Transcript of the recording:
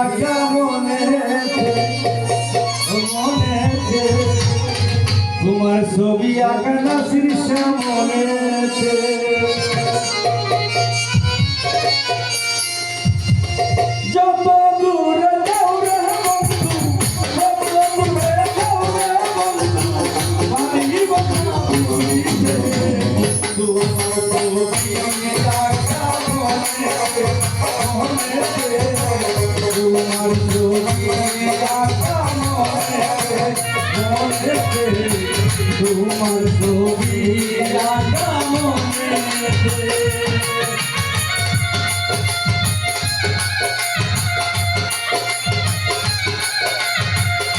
আঁকা মনেতে মনেতে তোমার ছবি আঁকা নাসির সামনেতে যত দূরে যাও রে বন্ধু যত দূরে যাও রে বন্ধু পারিব না ভুলিতে তোমার ছবি আঁকা মনেতে মনেতে তোমার ছবি আঁকা মনেতে মনেতে তোমার ছবি আঁকা মনেতে